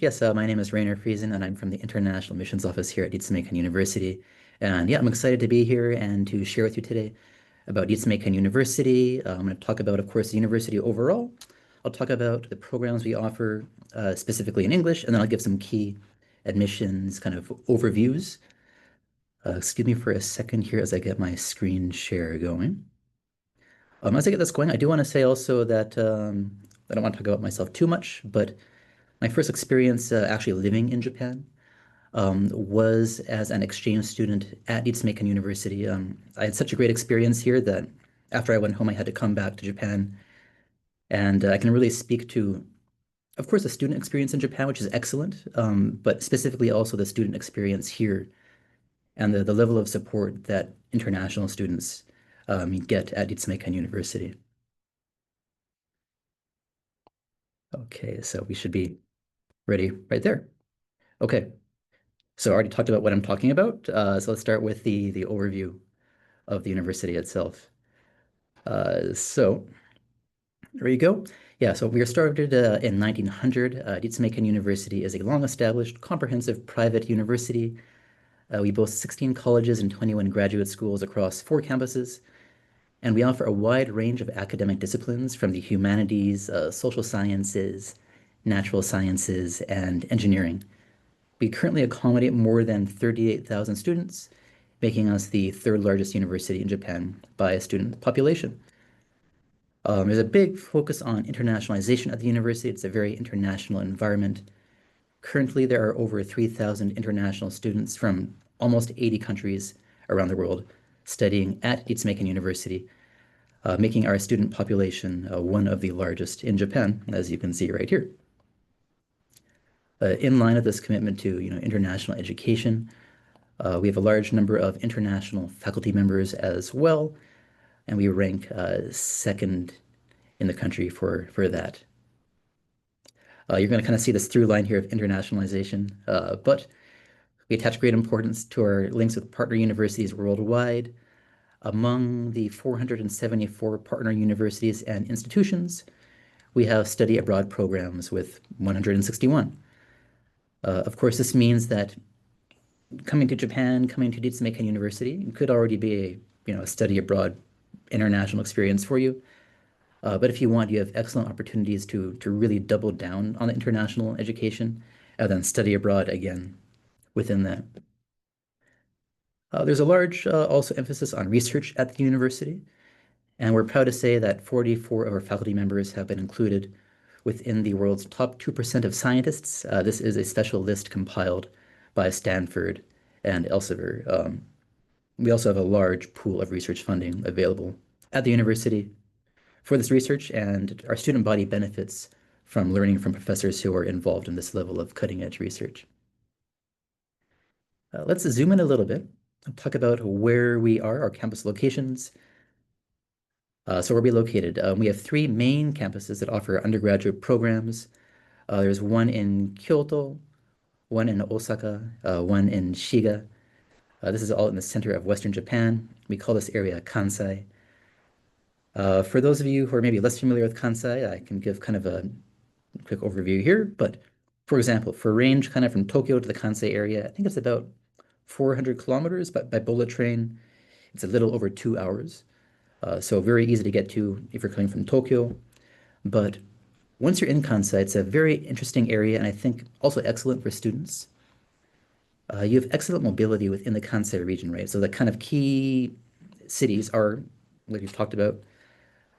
Yes, my name is Rainer Friesen, and I'm from the International Missions Office here at Ritsumeikan University. And yeah, I'm excited to be here and to share with you today about Ritsumeikan University. I'm going to talk about, of course, the university overall. I'll talk about the programs we offer specifically in English, and then I'll give some key admissions kind of overviews. Excuse me for a second here as I get my screen share going. As I get this going, I do want to say also that I don't want to talk about myself too much, but my first experience actually living in Japan was as an exchange student at Ritsumeikan University. I had such a great experience here that after I went home, I had to come back to Japan. And I can really speak to, of course, the student experience in Japan, which is excellent, but specifically also the student experience here and the level of support that international students get at Ritsumeikan University. Okay, so we should be ready right there. Okay, so I already talked about what I'm talking about. So let's start with the overview of the university itself. So there you go. Yeah, so we were started in 1900. Ritsumeikan University is a long-established, comprehensive private university. We boast 16 colleges and 21 graduate schools across 4 campuses, and we offer a wide range of academic disciplines from the humanities, social sciences, natural sciences, and engineering. We currently accommodate more than 38,000 students, making us the third largest university in Japan by student population. There's a big focus on internationalization at the university. It's a very international environment. Currently, there are over 3,000 international students from almost 80 countries around the world studying at Ritsumeikan University, making our student population one of the largest in Japan, as you can see right here. In line with this commitment to international education, we have a large number of international faculty members as well, and we rank second in the country for that. You're going to kind of see this through line here of internationalization, but we attach great importance to our links with partner universities worldwide. Among the 474 partner universities and institutions, we have study abroad programs with 161. Of course, this means that coming to Japan, coming to Ritsumeikan University, could already be a study abroad international experience for you. But if you want, you have excellent opportunities to really double down on the international education and then study abroad again within that. There's a large also emphasis on research at the university, and we're proud to say that 44 of our faculty members have been included within the world's top 2% of scientists. This is a special list compiled by Stanford and Elsevier. We also have a large pool of research funding available at the university for this research, and our student body benefits from learning from professors who are involved in this level of cutting-edge research. Let's zoom in a little bit and talk about where we are, our campus locations. So where are we located? We have 3 main campuses that offer undergraduate programs. There's one in Kyoto, one in Osaka, one in Shiga. This is all in the center of Western Japan. We call this area Kansai. For those of you who are maybe less familiar with Kansai, I can give kind of a quick overview here. But for example, for range kind of from Tokyo to the Kansai area, I think it's about 400 kilometers, but by bullet train, it's a little over 2 hours. So very easy to get to if you're coming from Tokyo. But once you're in Kansai, it's a very interesting area, and I think also excellent for students. You have excellent mobility within the Kansai region, right? So the kind of key cities are, like we've talked about,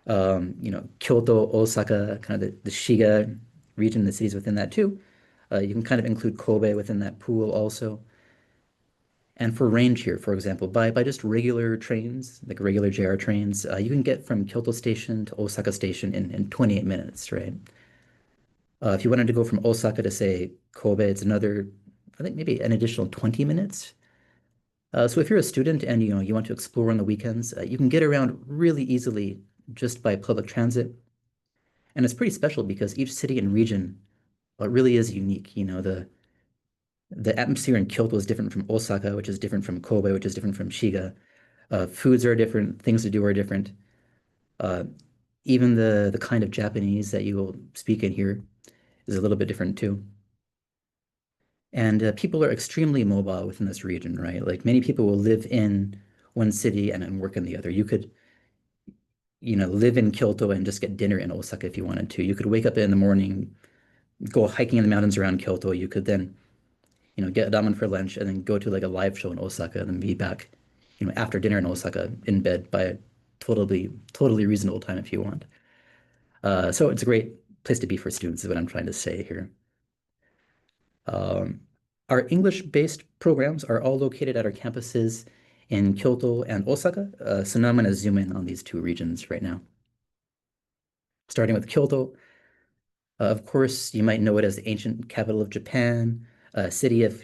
Kyoto, Osaka, kind of the Shiga region, the cities within that too. You can kind of include Kobe within that pool also. And for range here, for example, by just regular trains, like regular JR trains, you can get from Kyoto Station to Osaka Station in 28 minutes, right? If you wanted to go from Osaka to, say, Kobe, it's another, I think maybe an additional 20 minutes. So if you're a student and you want to explore on the weekends, you can get around really easily just by public transit. And it's pretty special because each city and region really is unique. The atmosphere in Kyoto is different from Osaka, which is different from Kobe, which is different from Shiga. Foods are different, things to do are different. Uh, Even the kind of Japanese that you will speak in here is a little bit different too. And people are extremely mobile within this region, right? Like many people will live in one city and work in the other. You could, live in Kyoto and just get dinner in Osaka if you wanted to. You could wake up in the morning, go hiking in the mountains around Kyoto. You could then, get ramen for lunch and then go to like a live show in Osaka and then be back, after dinner in Osaka in bed by a totally reasonable time if you want. So it's a great place to be for students is what I'm trying to say here. Um, our English-based programs are all located at our campuses in Kyoto and Osaka. So now I'm going to zoom in on these two regions right now. Starting with Kyoto, of course, you might know it as the ancient capital of Japan, a city of,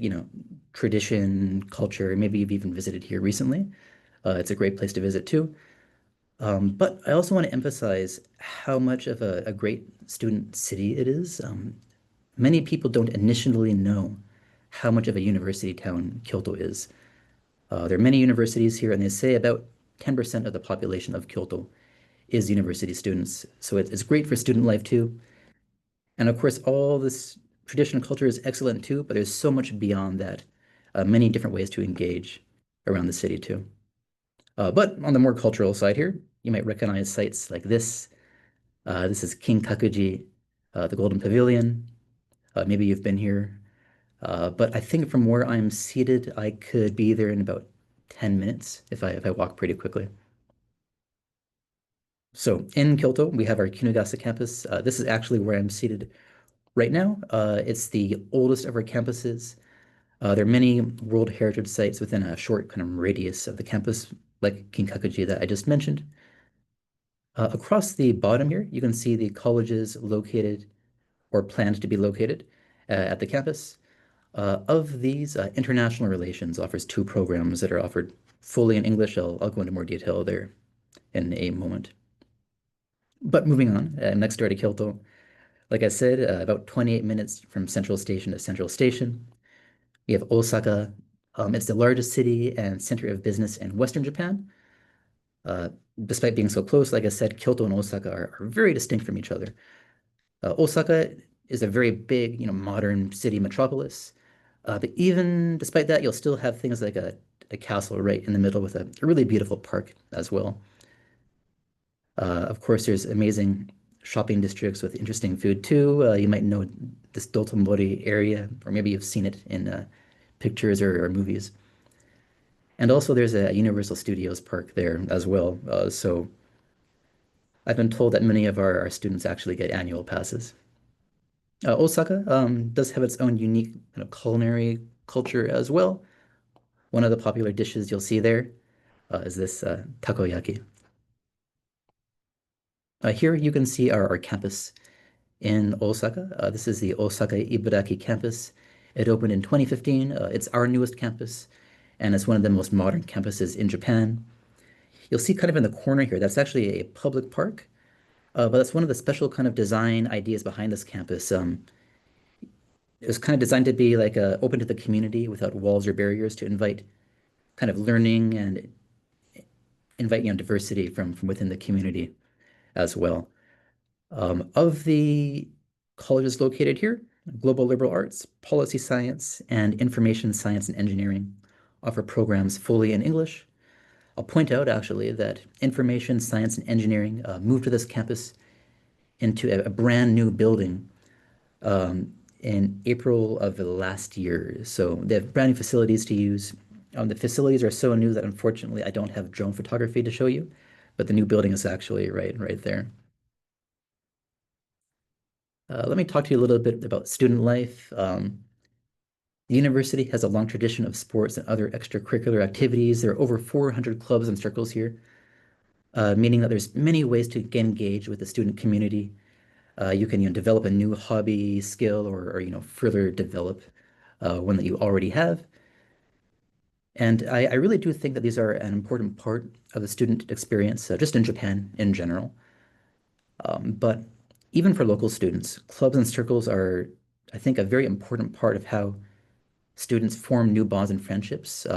tradition, culture. Maybe you've even visited here recently. It's a great place to visit too. But I also want to emphasize how much of a great student city it is. Many people don't initially know how much of a university town Kyoto is. There are many universities here, and they say about 10% of the population of Kyoto is university students. So it's great for student life too. And of course, all this traditional culture is excellent too, but there's so much beyond that. Many different ways to engage around the city too. But on the more cultural side here, you might recognize sites like this. This is King Kakuji, the Golden Pavilion. Maybe you've been here. But I think from where I'm seated, I could be there in about 10 minutes if I walk pretty quickly. So in Kyoto, we have our Kinugasa campus. This is actually where I'm seated right now. It's the oldest of our campuses. There are many World Heritage sites within a short kind of radius of the campus, like Kinkakuji that I just mentioned. Across the bottom here, you can see the colleges located or planned to be located at the campus. Of these, international relations offers two programs that are offered fully in English. I'll go into more detail there in a moment. But moving on, next door to Kyoto, like I said, about 28 minutes from Central Station to Central Station. We have Osaka. It's the largest city and center of business in Western Japan. Uh, Despite being so close, like I said, Kyoto and Osaka are very distinct from each other. Osaka is a very big, modern city metropolis. But even despite that, you'll still have things like a castle right in the middle with a really beautiful park as well. Of course, there's amazing shopping districts with interesting food too. You might know this Dotonbori area, or maybe you've seen it in pictures or movies. And also, there's a Universal Studios park there as well. So I've been told that many of our students actually get annual passes. Osaka does have its own unique kind of culinary culture as well. One of the popular dishes you'll see there is this takoyaki. Here you can see our campus in Osaka. This is the Osaka Ibaraki campus. It opened in 2015. It's our newest campus, and it's one of the most modern campuses in Japan. You'll see kind of in the corner here, that's actually a public park, but that's one of the special kind of design ideas behind this campus. It was kind of designed to be like open to the community without walls or barriers to invite kind of learning and invite, diversity from within the community as well. Of the colleges located here, Global Liberal Arts, Policy Science, and Information Science and Engineering offer programs fully in English. I'll point out actually that Information Science and Engineering moved to this campus into a brand new building in April of the last year. So they have brand new facilities to use. The facilities are so new that unfortunately I don't have drone photography to show you, but the new building is actually right there. Let me talk to you a little bit about student life. The university has a long tradition of sports and other extracurricular activities. There are over 400 clubs and circles here, meaning that there's many ways to get engaged with the student community. You can, develop a new hobby, skill, or further develop one that you already have. And I really do think that these are an important part of the student experience, just in Japan in general. But even for local students, clubs and circles are, I think, a very important part of how students form new bonds and friendships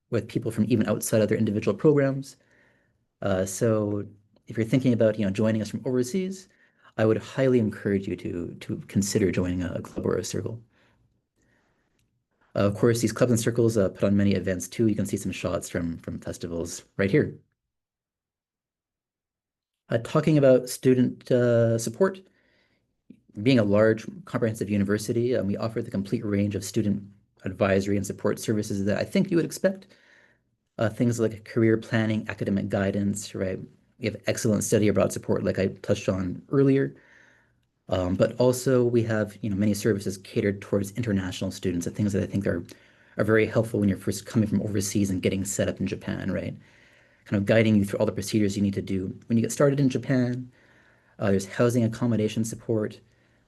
with people from even outside of their individual programs. So if you're thinking about, joining us from overseas, I would highly encourage you to consider joining a club or a circle. Of course, these clubs and circles put on many events too. You can see some shots from festivals right here. Talking about student support, being a large, comprehensive university, we offer the complete range of student advisory and support services that I think you would expect. Things like career planning, academic guidance, right? We have excellent study abroad support, like I touched on earlier. But also we have, many services catered towards international students, the things that I think are very helpful when you're first coming from overseas and getting set up in Japan, right? Kind of guiding you through all the procedures you need to do when you get started in Japan. There's housing accommodation support.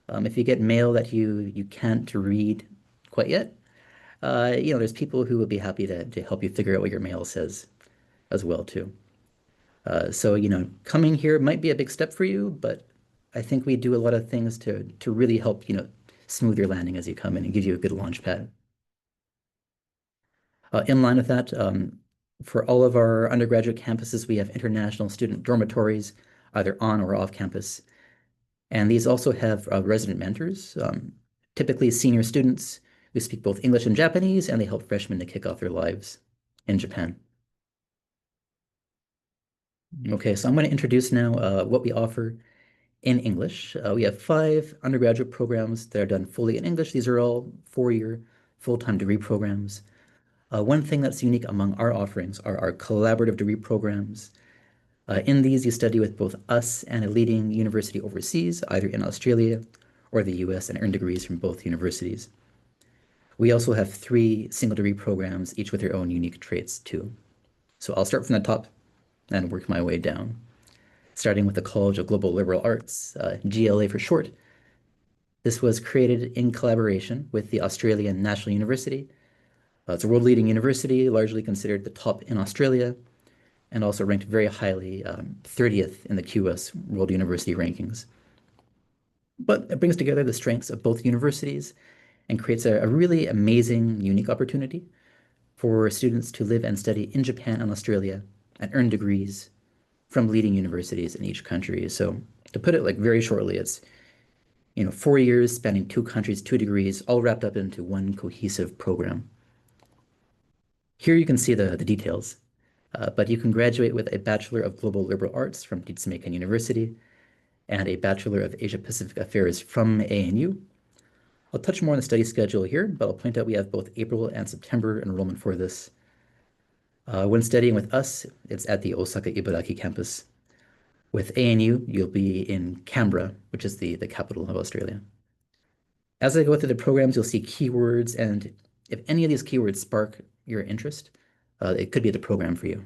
If you get mail that you can't read quite yet, there's people who would be happy to help you figure out what your mail says as well too. So, coming here might be a big step for you, but I think we do a lot of things to really help, smooth your landing as you come in and give you a good launch pad. In line with that, for all of our undergraduate campuses, we have international student dormitories, either on or off campus. And these also have resident mentors, typically senior students who speak both English and Japanese, and they help freshmen to kick off their lives in Japan. Okay, so I'm going to introduce now what we offer in English. We have 5 undergraduate programs that are done fully in English. These are all 4-year full-time degree programs. One thing that's unique among our offerings are our collaborative degree programs. In these, you study with both us and a leading university overseas, either in Australia or the US, and earn degrees from both universities. We also have 3 single degree programs, each with their own unique traits too. So I'll start from the top and work my way down, starting with the College of Global Liberal Arts, GLA for short. This was created in collaboration with the Australian National University. It's a world-leading university, largely considered the top in Australia, and also ranked very highly, 30th in the QS World University Rankings. But it brings together the strengths of both universities and creates a really amazing, unique opportunity for students to live and study in Japan and Australia and earn degrees from leading universities in each country. So to put it like very shortly, it's 4 years spanning 2 countries, 2 degrees, all wrapped up into one cohesive program. Here you can see the details, but you can graduate with a Bachelor of Global Liberal Arts from Ritsumeikan University and a Bachelor of Asia Pacific Affairs from ANU. I'll touch more on the study schedule here, but I'll point out we have both April and September enrollment for this. When studying with us, it's at the Osaka Ibaraki campus. With ANU, you'll be in Canberra, which is the capital of Australia. As I go through the programs, you'll see keywords, and if any of these keywords spark your interest, it could be the program for you.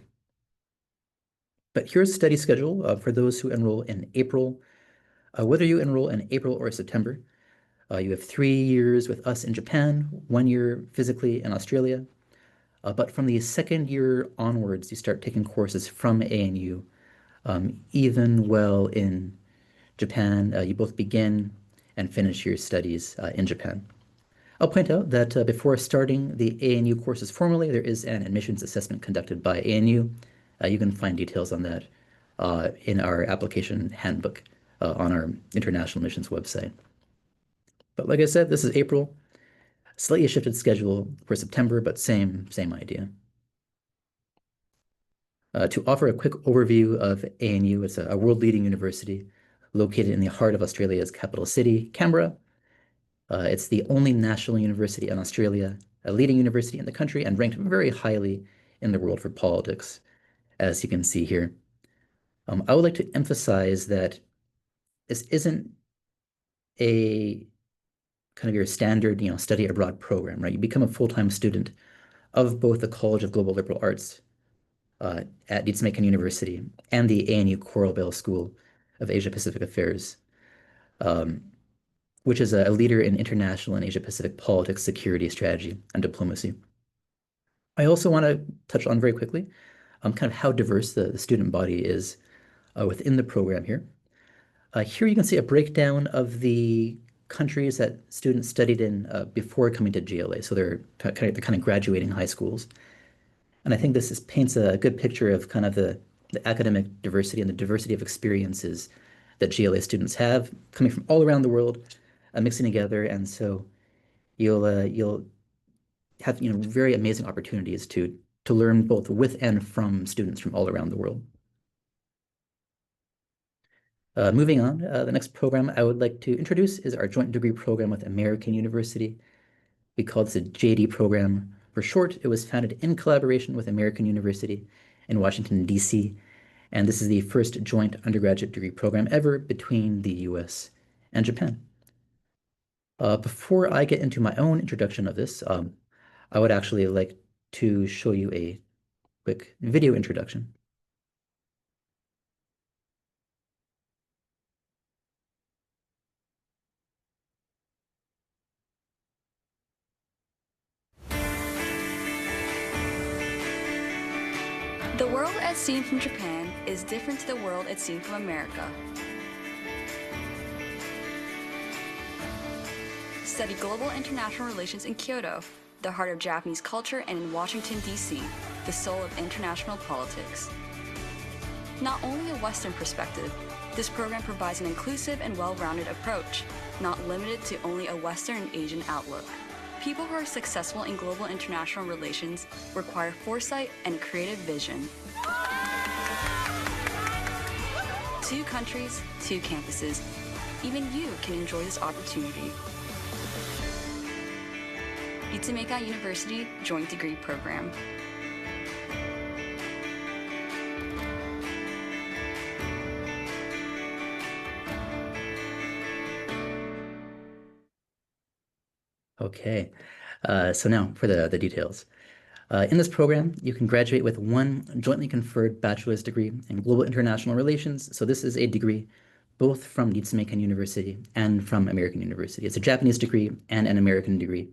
But here's a study schedule for those who enroll in April. Whether you enroll in April or September, you have 3 years with us in Japan, 1 year physically in Australia. But from the second year onwards, you start taking courses from ANU. Even while in Japan, you both begin and finish your studies in Japan. I'll point out that before starting the ANU courses formally, there is an admissions assessment conducted by ANU. You can find details on that in our application handbook on our international admissions website. But like I said, this is April. Slightly shifted schedule for September, but same idea. To offer a quick overview of ANU, it's a world-leading university located in the heart of Australia's capital city, Canberra. It's the only national university in Australia, a leading university in the country, and ranked very highly in the world for politics, as you can see here. I would like to emphasize that this isn't a kind of your standard, study abroad program, right? You become a full-time student of both the College of Global Liberal Arts at Ritsumeikan University and the ANU Coral Bell School of Asia Pacific Affairs, which is a leader in international and Asia Pacific politics, security, strategy, and diplomacy. I also want to touch on very quickly kind of how diverse the student body is within the program here. Here you can see a breakdown of the countries that students studied in before coming to GLA. So they're kind of graduating high schools. And I think this paints a good picture of kind of the academic diversity and the diversity of experiences that GLA students have coming from all around the world, mixing together. And so you'll have very amazing opportunities to learn both with and from students from all around the world. Moving on, the next program I would like to introduce is our joint degree program with American University. We call this a JD program for short. It was founded in collaboration with American University in Washington, D.C., and this is the first joint undergraduate degree program ever between the US and Japan. Before I get into my own introduction of this, I would actually like to show you a quick video introduction. The world as seen from Japan is different to the world as seen from America. Study global international relations in Kyoto, the heart of Japanese culture, and in Washington, D.C., the soul of international politics. Not only a Western perspective, this program provides an inclusive and well-rounded approach, not limited to only a Western and Asian outlook. People who are successful in global international relations require foresight and creative vision. 2 countries, 2 campuses. Even you can enjoy this opportunity. Ritsumeikan University Joint Degree Program. Okay, so now for the details. In this program, you can graduate with one jointly conferred bachelor's degree in global international relations. So this is a degree both from Ritsumeikan University and from American University. It's a Japanese degree and an American degree.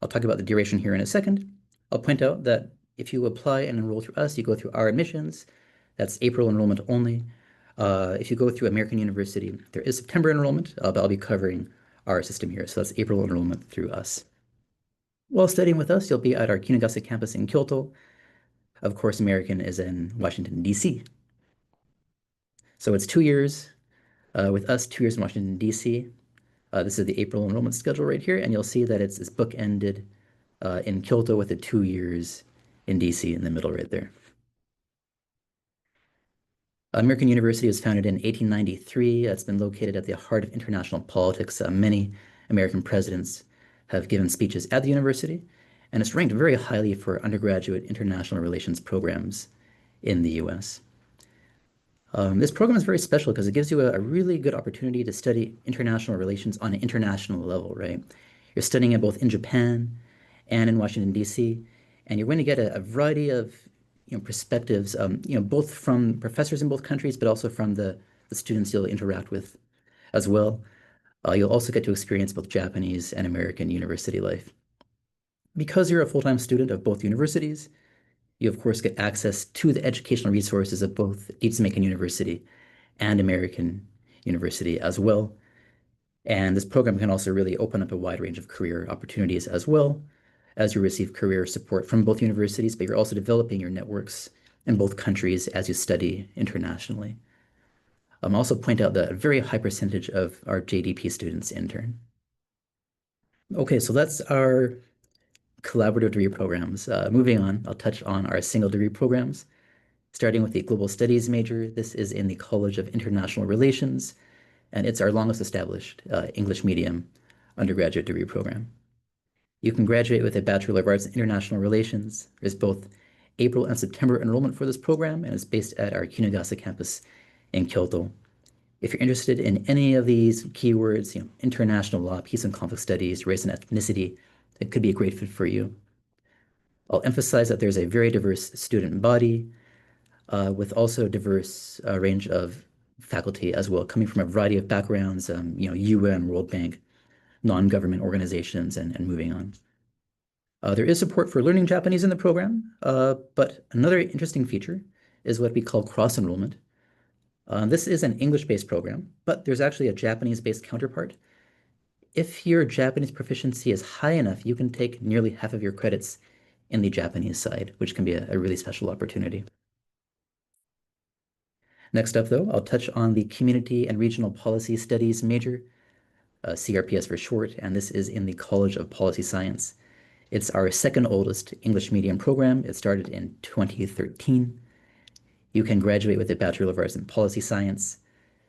I'll talk about the duration here in a second. I'll point out that if you apply and enroll through us, you go through our admissions. That's April enrollment only. If you go through American University, there is September enrollment, but I'll be covering our system here. So that's April enrollment through us. While studying with us, you'll be at our Kinugasa campus in Kyoto. Of course, American is in Washington, D.C. So it's 2 years with us, 2 years in Washington, D.C. This is the April enrollment schedule right here, and you'll see that it's bookended in Kyoto with the 2 years in DC in the middle right there. American University was founded in 1893. It's been located at the heart of international politics. Many American presidents have given speeches at the university, and it's ranked very highly for undergraduate international relations programs in the US. This program is very special because it gives you a really good opportunity to study international relations on an international level, right? You're studying it both in Japan and in Washington, D.C., and you're going to get a variety of perspectives, both from professors in both countries, but also from the students you'll interact with as well. You'll also get to experience both Japanese and American university life. Because you're a full-time student of both universities, you of course get access to the educational resources of both Ritsumeikan University and American University as well. And this program can also really open up a wide range of career opportunities as well, as you receive career support from both universities, but you're also developing your networks in both countries as you study internationally. Also point out that a very high percentage of our JDP students intern. Okay, so that's our collaborative degree programs. Moving on, I'll touch on our single degree programs. Starting with the Global Studies major, this is in the College of International Relations, and it's our longest established English medium undergraduate degree program. You can graduate with a Bachelor of Arts in International Relations. There's both April and September enrollment for this program, and it's based at our Kinugasa campus in Kyoto. If you're interested in any of these keywords, international law, peace and conflict studies, race and ethnicity, it could be a great fit for you. I'll emphasize that there's a very diverse student body with also a diverse range of faculty as well, coming from a variety of backgrounds, UN, World Bank, non-government organizations, and moving on. There is support for learning Japanese in the program, but another interesting feature is what we call cross-enrollment. This is an English-based program, but there's actually a Japanese-based counterpart. If your Japanese proficiency is high enough, you can take nearly half of your credits in the Japanese side, which can be a really special opportunity. Next up, though, I'll touch on the Community and Regional Policy Studies major, CRPS for short, and this is in the College of Policy Science It's our second oldest English medium program. It started in 2013. You can graduate with a Bachelor of Arts in Policy Science.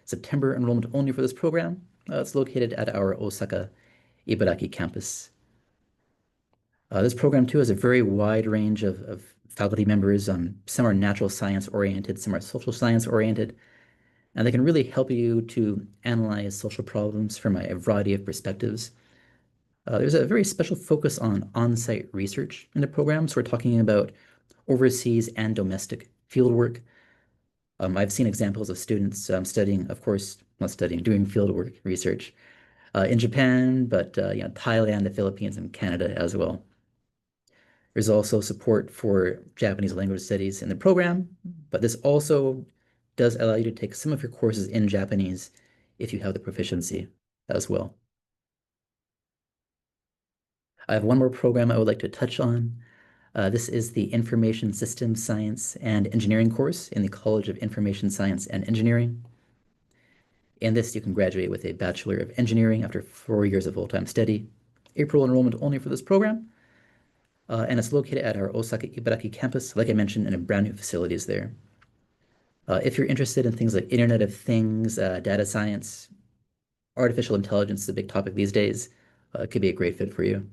September enrollment only for this program. It's located at our Osaka Ibaraki campus. This program too has a very wide range of faculty members. Some are natural science oriented, some are social science oriented, and they can really help you to analyze social problems from a variety of perspectives. There's a very special focus on on-site research in the program. So we're talking about overseas and domestic fieldwork. I've seen examples of students studying, of course, not studying, doing fieldwork research in Japan, but Thailand, the Philippines, and Canada as well. There's also support for Japanese language studies in the program, but this also does allow you to take some of your courses in Japanese if you have the proficiency as well. I have one more program I would like to touch on. This is the Information Systems Science and Engineering course in the College of Information Science and Engineering. In this, you can graduate with a Bachelor of Engineering after 4 years of full-time study. April enrollment only for this program. And it's located at our Osaka Ibaraki campus, like I mentioned, in a brand new facilities there. If you're interested in things like Internet of Things, data science, artificial intelligence is a big topic these days, it could be a great fit for you.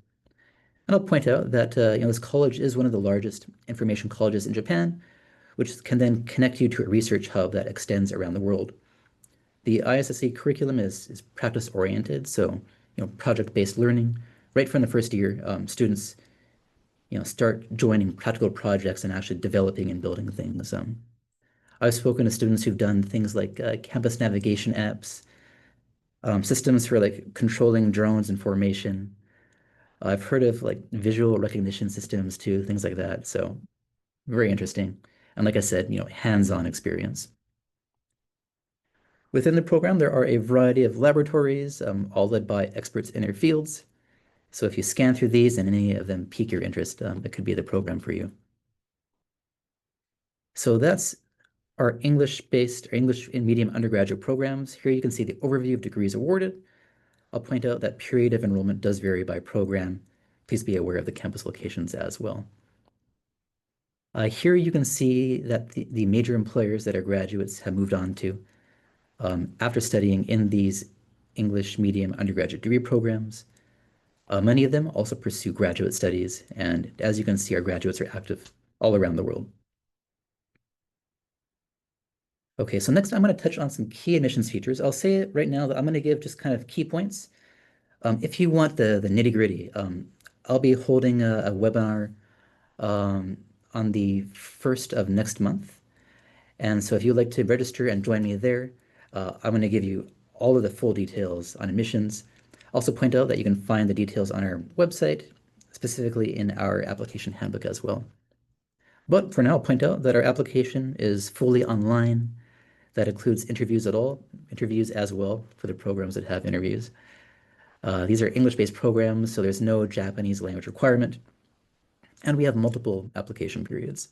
And I'll point out that this college is one of the largest information colleges in Japan, which can then connect you to a research hub that extends around the world. The ISSE curriculum is practice-oriented, so project-based learning. Right from the first year, students start joining practical projects and actually developing and building things. I've spoken to students who've done things like campus navigation apps, systems for like controlling drones and formation. I've heard of like visual recognition systems too, things like that. So very interesting. And like I said, hands-on experience. Within the program, there are a variety of laboratories, all led by experts in their fields. So if you scan through these and any of them pique your interest, it could be the program for you. So that's our English-based or English in medium undergraduate programs. Here you can see the overview of degrees awarded. I'll point out that period of enrollment does vary by program. Please be aware of the campus locations as well. Here you can see that the major employers that our graduates have moved on to after studying in these English medium undergraduate degree programs. Many of them also pursue graduate studies, and as you can see, our graduates are active all around the world. Okay, so next I'm going to touch on some key admissions features. I'll say it right now that I'm going to give just kind of key points. If you want the nitty-gritty, I'll be holding a webinar on the 1st of next month. And so if you'd like to register and join me there, I'm going to give you all of the full details on admissions. Also point out that you can find the details on our website, specifically in our application handbook as well. But for now, I'll point out that our application is fully online. That includes interviews as well for the programs that have interviews. These are English-based programs, so there's no Japanese language requirement. And we have multiple application periods.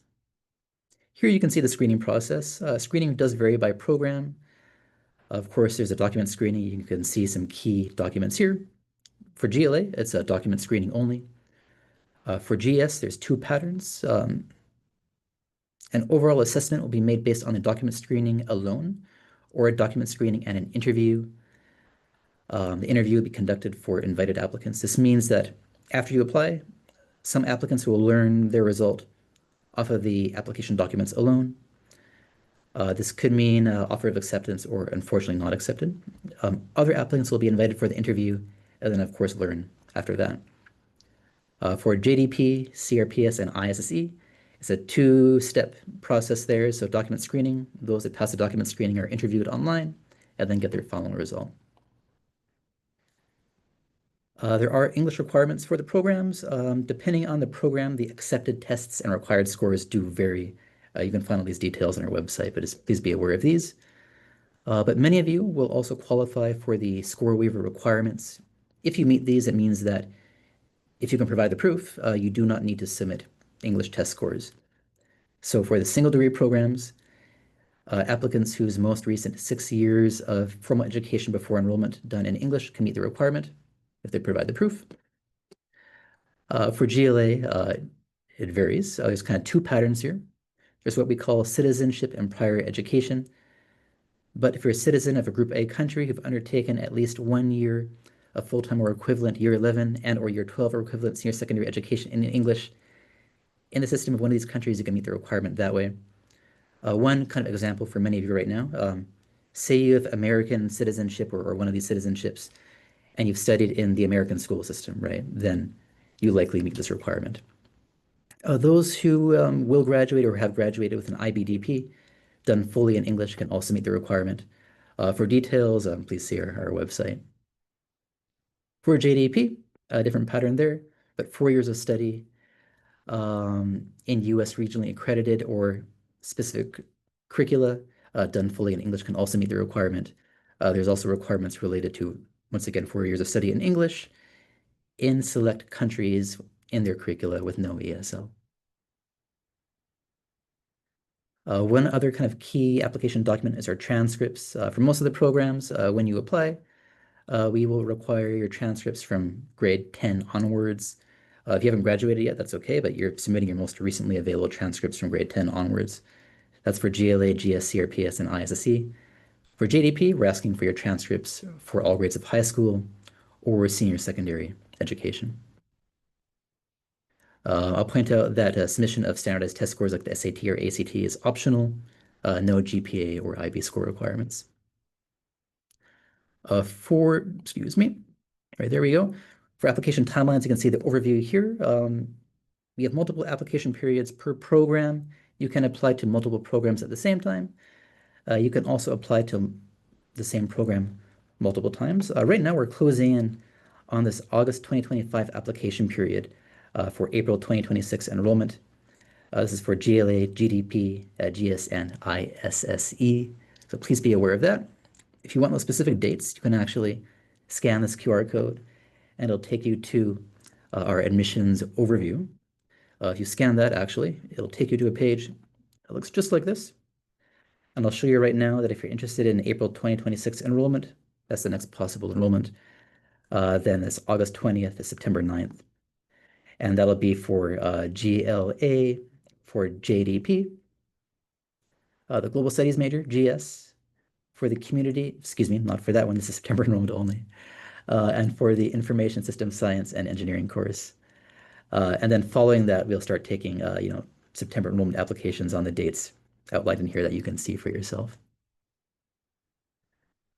Here you can see the screening process. Screening does vary by program. Of course, there's a document screening. You can see some key documents here. For GLA, it's a document screening only. For GS, there's 2 patterns. An overall assessment will be made based on the document screening alone, or a document screening and an interview. The interview will be conducted for invited applicants. This means that after you apply, some applicants will learn their result off of the application documents alone. This could mean offer of acceptance or unfortunately not accepted. Other applicants will be invited for the interview and then, of course, learn after that. For JDP, CRPS, and ISSE, it's a 2-step process there. So document screening, those that pass the document screening are interviewed online and then get their final result. There are English requirements for the programs. Depending on the program, the accepted tests and required scores do vary. You can find all these details on our website, but please be aware of these. But many of you will also qualify for the score waiver requirements. If you meet these, it means that if you can provide the proof, you do not need to submit English test scores. So for the single degree programs, applicants whose most recent 6 years of formal education before enrollment done in English can meet the requirement if they provide the proof. For GLA, it varies. There's kind of two patterns here. There's what we call citizenship and prior education. But if you're a citizen of a Group A country who've undertaken at least 1 year of full-time or equivalent year 11 and or year 12 or equivalent senior secondary education in English in the system of one of these countries, you can meet the requirement that way. One kind of example for many of you right now, say you have American citizenship or one of these citizenships, and you've studied in the American school system, right? Then you likely meet this requirement. Those who will graduate or have graduated with an IBDP done fully in English can also meet the requirement. For details, please see our website. For JDP, a different pattern there, but 4 years of study in US regionally accredited or specific curricula done fully in English can also meet the requirement. There's also requirements related to, once again, 4 years of study in English in select countries in their curricula with no ESL. One other kind of key application document is our transcripts. For most of the programs, when you apply, we will require your transcripts from grade 10 onwards. If you haven't graduated yet, that's okay, but you're submitting your most recently available transcripts from grade 10 onwards. That's for GLA, GSC, RPS, and ISSE. For JDP, we're asking for your transcripts for all grades of high school or senior secondary education. I'll point out that submission of standardized test scores like the SAT or ACT is optional, no GPA or IB score requirements. Excuse me, right there we go. For application timelines, you can see the overview here. We have multiple application periods per program. You can apply to multiple programs at the same time. You can also apply to the same program multiple times. Right now, we're closing in on this August 2025 application period for April 2026 enrollment. This is for GLA, GDP, GS, and ISSE. So please be aware of that. If you want those specific dates, you can actually scan this QR code and it'll take you to our admissions overview. If you scan that, actually, it'll take you to a page that looks just like this. And I'll show you right now that if you're interested in April 2026 enrollment, that's the next possible enrollment, then it's August 20th to September 9th. And that'll be for GLA, for JDP, the Global Studies major, GS, for the community, excuse me, not for that one, this is September enrollment only, and for the Information Systems Science and Engineering course. And then following that, we'll start taking, September enrollment applications on the dates outlined in here that you can see for yourself.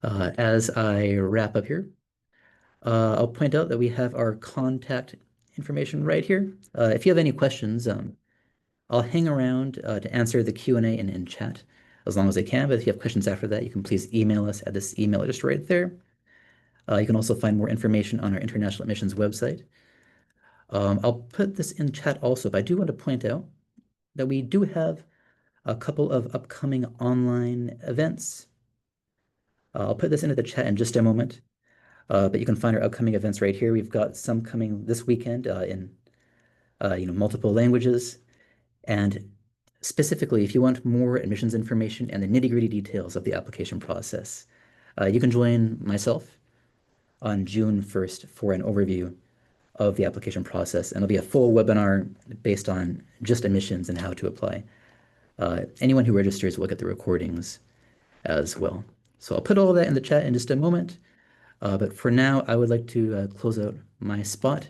As I wrap up here, I'll point out that we have our contact information right here. If you have any questions, I'll hang around to answer the Q&A in chat as long as I can. But if you have questions after that, you can please email us at this email just right there. You can also find more information on our international admissions website. I'll put this in chat also, but I do want to point out that we do have a couple of upcoming online events. I'll put this into the chat in just a moment, but you can find our upcoming events right here. We've got some coming this weekend in multiple languages. And specifically, if you want more admissions information and the nitty-gritty details of the application process, you can join myself on June 1st for an overview of the application process. And it'll be a full webinar based on just admissions and how to apply. Anyone who registers will get the recordings as well. So I'll put all of that in the chat in just a moment. But for now, I would like to close out my spot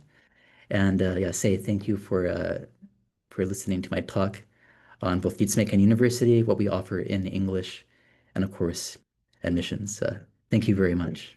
and say thank you for listening to my talk on both Ritsumeikan University, what we offer in English, and of course, admissions. Thank you very much.